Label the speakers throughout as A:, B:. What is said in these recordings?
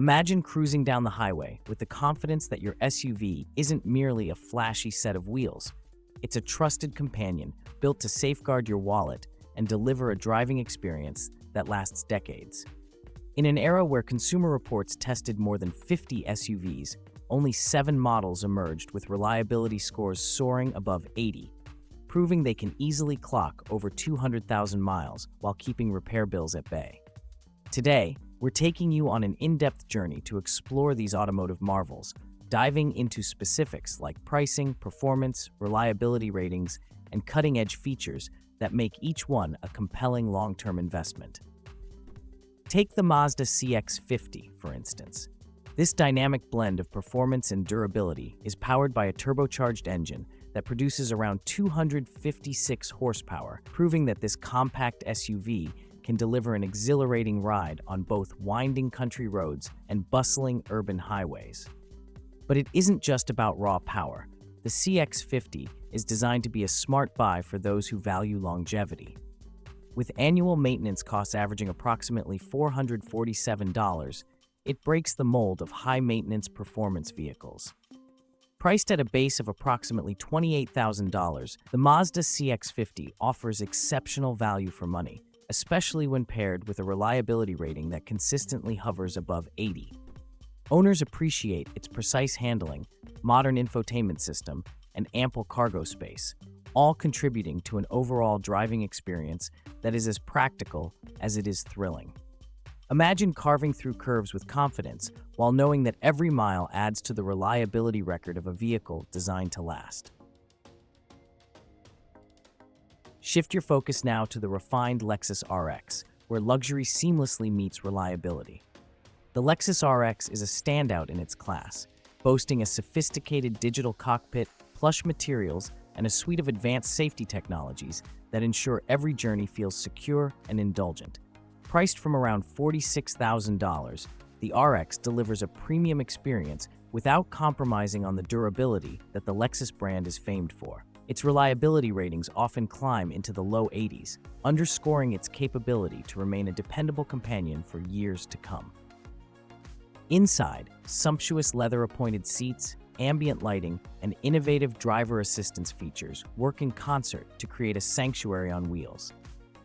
A: Imagine cruising down the highway with the confidence that your SUV isn't merely a flashy set of wheels. It's a trusted companion built to safeguard your wallet and deliver a driving experience that lasts decades. In an era where Consumer Reports tested more than 50 SUVs, only 7 models emerged with reliability scores soaring above 80, proving they can easily clock over 200,000 miles while keeping repair bills at bay. Today, we're taking you on an in-depth journey to explore these automotive marvels, diving into specifics like pricing, performance, reliability ratings, and cutting-edge features that make each one a compelling long-term investment. Take the Mazda CX-50, for instance. This dynamic blend of performance and durability is powered by a turbocharged engine that produces around 256 horsepower, proving that this compact SUV can deliver an exhilarating ride on both winding country roads and bustling urban highways. But it isn't just about raw power. The CX-50 is designed to be a smart buy for those who value longevity. With annual maintenance costs averaging approximately $447, it breaks the mold of high-maintenance performance vehicles. Priced at a base of approximately $28,000, the Mazda CX-50 offers exceptional value for money, especially when paired with a reliability rating that consistently hovers above 80. Owners appreciate its precise handling, modern infotainment system, and ample cargo space, all contributing to an overall driving experience that is as practical as it is thrilling. Imagine carving through curves with confidence while knowing that every mile adds to the reliability record of a vehicle designed to last. Shift your focus now to the refined Lexus RX, where luxury seamlessly meets reliability. The Lexus RX is a standout in its class, boasting a sophisticated digital cockpit, plush materials, and a suite of advanced safety technologies that ensure every journey feels secure and indulgent. Priced from around $46,000, the RX delivers a premium experience without compromising on the durability that the Lexus brand is famed for. Its reliability ratings often climb into the low 80s, underscoring its capability to remain a dependable companion for years to come. Inside, sumptuous leather-appointed seats, ambient lighting, and innovative driver assistance features work in concert to create a sanctuary on wheels.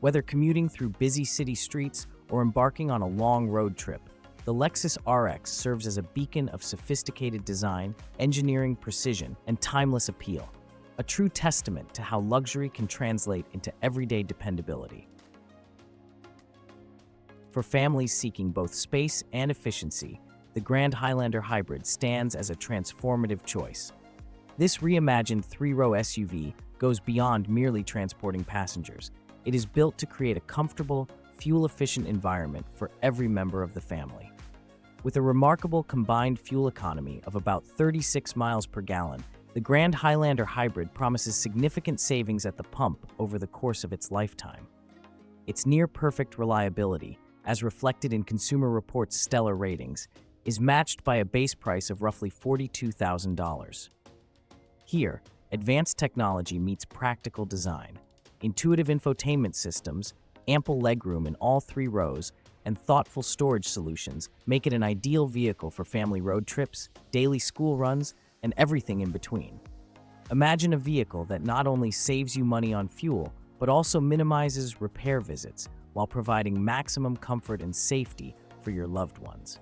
A: Whether commuting through busy city streets or embarking on a long road trip, the Lexus RX serves as a beacon of sophisticated design, engineering precision, and timeless appeal, a true testament to how luxury can translate into everyday dependability. For families seeking both space and efficiency, the Grand Highlander Hybrid stands as a transformative choice. This reimagined 3-row SUV goes beyond merely transporting passengers. It is built to create a comfortable, fuel-efficient environment for every member of the family. With a remarkable combined fuel economy of about 36 miles per gallon, the Grand Highlander Hybrid promises significant savings at the pump over the course of its lifetime. Its near-perfect reliability, as reflected in Consumer Reports' stellar ratings, is matched by a base price of roughly $42,000. Here, advanced technology meets practical design. Intuitive infotainment systems, ample legroom in all 3 rows, and thoughtful storage solutions make it an ideal vehicle for family road trips, daily school runs, and everything in between. Imagine a vehicle that not only saves you money on fuel, but also minimizes repair visits while providing maximum comfort and safety for your loved ones.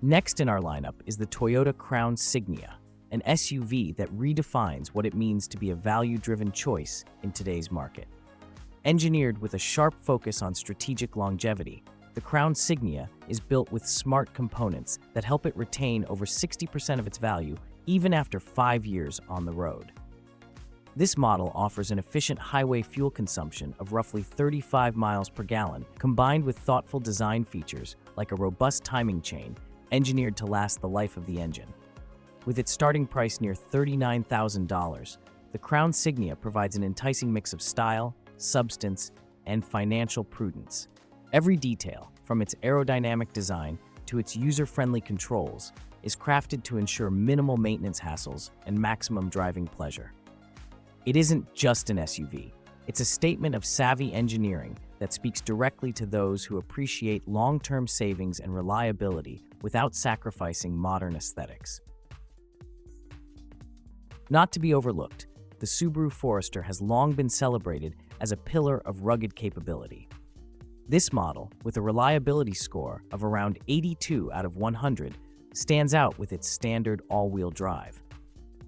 A: Next in our lineup is the Toyota Crown Signia, an SUV that redefines what it means to be a value-driven choice in today's market. Engineered with a sharp focus on strategic longevity, the Crown Signia is built with smart components that help it retain over 60% of its value even after 5 years on the road. This model offers an efficient highway fuel consumption of roughly 35 miles per gallon, combined with thoughtful design features like a robust timing chain engineered to last the life of the engine. With its starting price near $39,000, the Crown Signia provides an enticing mix of style, substance, and financial prudence. Every detail, from its aerodynamic design to its user-friendly controls, is crafted to ensure minimal maintenance hassles and maximum driving pleasure. It isn't just an SUV. It's a statement of savvy engineering that speaks directly to those who appreciate long-term savings and reliability without sacrificing modern aesthetics. Not to be overlooked, the Subaru Forester has long been celebrated as a pillar of rugged capability. This model, with a reliability score of around 82 out of 100, stands out with its standard all-wheel drive,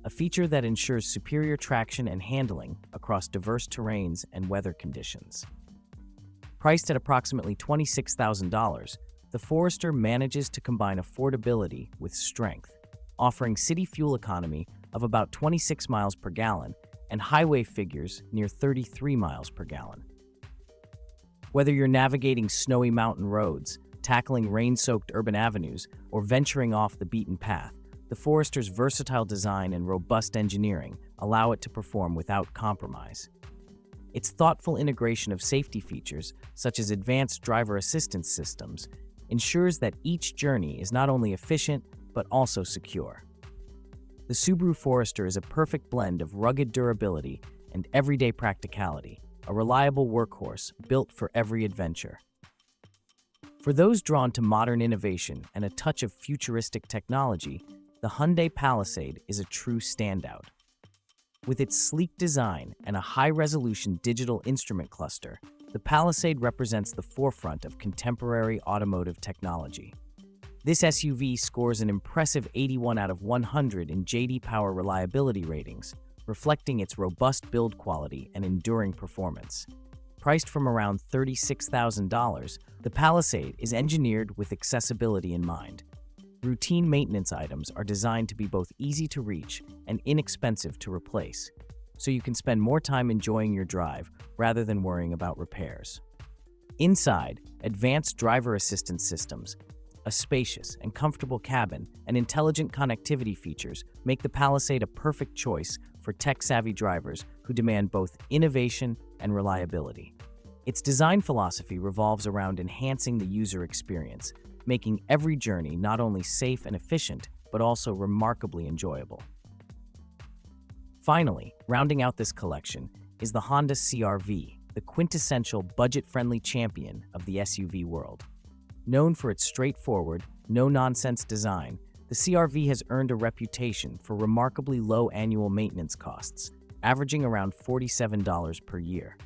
A: a feature that ensures superior traction and handling across diverse terrains and weather conditions. Priced at approximately $26,000, the Forester manages to combine affordability with strength, offering city fuel economy of about 26 miles per gallon and highway figures near 33 miles per gallon. Whether you're navigating snowy mountain roads, tackling rain-soaked urban avenues, or venturing off the beaten path, the Forester's versatile design and robust engineering allow it to perform without compromise. Its thoughtful integration of safety features, such as advanced driver assistance systems, ensures that each journey is not only efficient but also secure. The Subaru Forester is a perfect blend of rugged durability and everyday practicality, a reliable workhorse built for every adventure. For those drawn to modern innovation and a touch of futuristic technology, the Hyundai Palisade is a true standout. With its sleek design and a high-resolution digital instrument cluster, the Palisade represents the forefront of contemporary automotive technology. This SUV scores an impressive 81 out of 100 in J.D. Power reliability ratings, reflecting its robust build quality and enduring performance. Priced from around $36,000, the Palisade is engineered with accessibility in mind. Routine maintenance items are designed to be both easy to reach and inexpensive to replace, so you can spend more time enjoying your drive rather than worrying about repairs. Inside, advanced driver assistance systems, a spacious and comfortable cabin, and intelligent connectivity features make the Palisade a perfect choice for tech-savvy drivers who demand both innovation and reliability. Its design philosophy revolves around enhancing the user experience, making every journey not only safe and efficient, but also remarkably enjoyable. Finally, rounding out this collection is the Honda CR-V, the quintessential budget-friendly champion of the SUV world. Known for its straightforward, no-nonsense design, the CR-V has earned a reputation for remarkably low annual maintenance costs, averaging around $47 per year.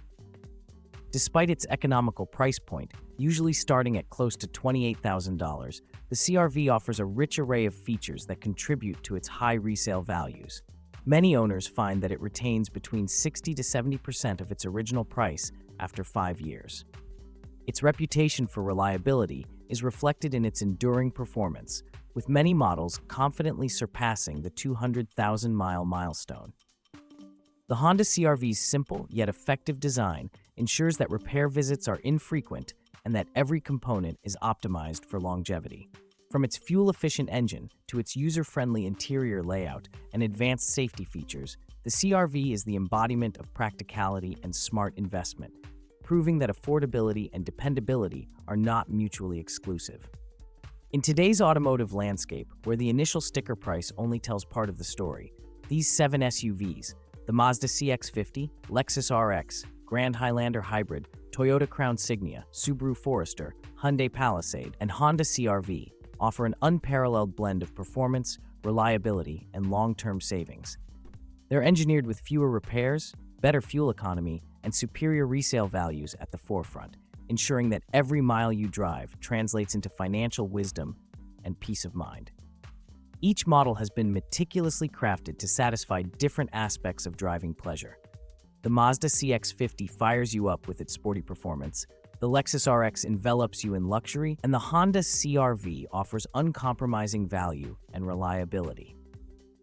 A: Despite its economical price point, usually starting at close to $28,000, the CR-V offers a rich array of features that contribute to its high resale values. Many owners find that it retains between 60 to 70% of its original price after 5 years. Its reputation for reliability is reflected in its enduring performance, with many models confidently surpassing the 200,000-mile milestone. The Honda CR-V's simple yet effective design ensures that repair visits are infrequent and that every component is optimized for longevity. From its fuel-efficient engine to its user-friendly interior layout and advanced safety features, the CR-V is the embodiment of practicality and smart investment, proving that affordability and dependability are not mutually exclusive. In today's automotive landscape, where the initial sticker price only tells part of the story, these 7 SUVs, the Mazda CX-50, Lexus RX, Grand Highlander Hybrid, Toyota Crown Signia, Subaru Forester, Hyundai Palisade, and Honda CR-V, offer an unparalleled blend of performance, reliability, and long-term savings. They're engineered with fewer repairs, better fuel economy, and superior resale values at the forefront, ensuring that every mile you drive translates into financial wisdom and peace of mind. Each model has been meticulously crafted to satisfy different aspects of driving pleasure. The Mazda CX-50 fires you up with its sporty performance, the Lexus RX envelops you in luxury, and the Honda CR-V offers uncompromising value and reliability.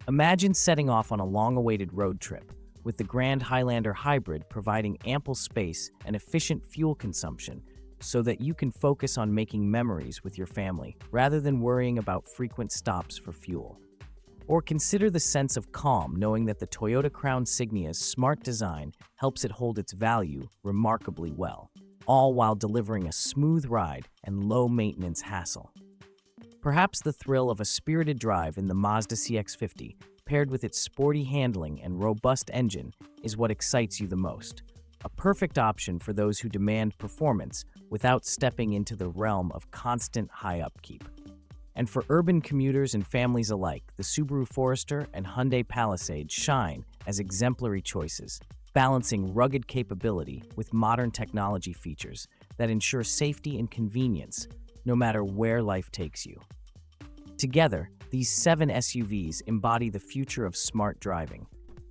A: Imagine setting off on a long-awaited road trip, with the Grand Highlander Hybrid providing ample space and efficient fuel consumption so that you can focus on making memories with your family rather than worrying about frequent stops for fuel. Or consider the sense of calm knowing that the Toyota Crown Signia's smart design helps it hold its value remarkably well, all while delivering a smooth ride and low-maintenance hassle. Perhaps the thrill of a spirited drive in the Mazda CX-50, paired with its sporty handling and robust engine, is what excites you the most. a perfect option for those who demand performance without stepping into the realm of constant high upkeep. And for urban commuters and families alike, the Subaru Forester and Hyundai Palisade shine as exemplary choices, balancing rugged capability with modern technology features that ensure safety and convenience no matter where life takes you. Together, these 7 SUVs embody the future of smart driving,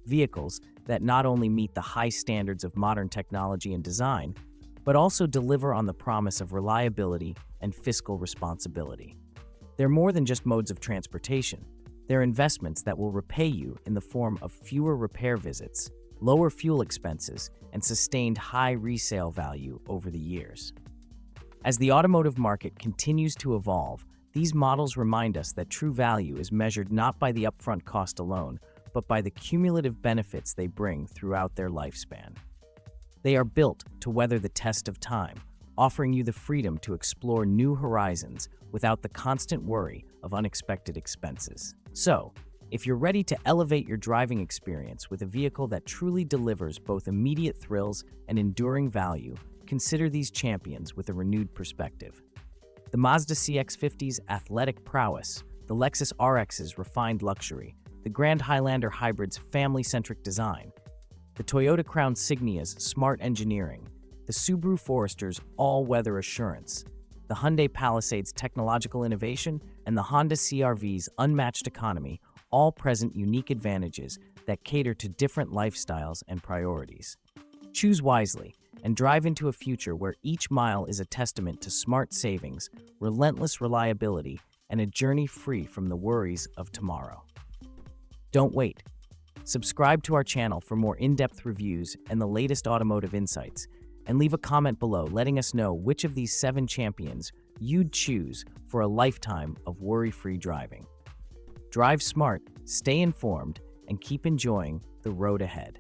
A: vehicles that not only meet the high standards of modern technology and design, but also deliver on the promise of reliability and fiscal responsibility. They're more than just modes of transportation. They're investments that will repay you in the form of fewer repair visits, lower fuel expenses, and sustained high resale value over the years. As the automotive market continues to evolve, these models remind us that true value is measured not by the upfront cost alone, but by the cumulative benefits they bring throughout their lifespan. They are built to weather the test of time, offering you the freedom to explore new horizons without the constant worry of unexpected expenses. So, if you're ready to elevate your driving experience with a vehicle that truly delivers both immediate thrills and enduring value, consider these champions with a renewed perspective. The Mazda CX-50's athletic prowess, the Lexus RX's refined luxury, the Grand Highlander Hybrid's family-centric design, the Toyota Crown Signia's smart engineering, the Subaru Forester's all-weather assurance, the Hyundai Palisade's technological innovation, and the Honda CR-V's unmatched economy all present unique advantages that cater to different lifestyles and priorities. Choose wisely and drive into a future where each mile is a testament to smart savings, relentless reliability, and a journey free from the worries of tomorrow. Don't wait. Subscribe to our channel for more in-depth reviews and the latest automotive insights, and leave a comment below letting us know which of these 7 champions you'd choose for a lifetime of worry-free driving. Drive smart, stay informed, and keep enjoying the road ahead.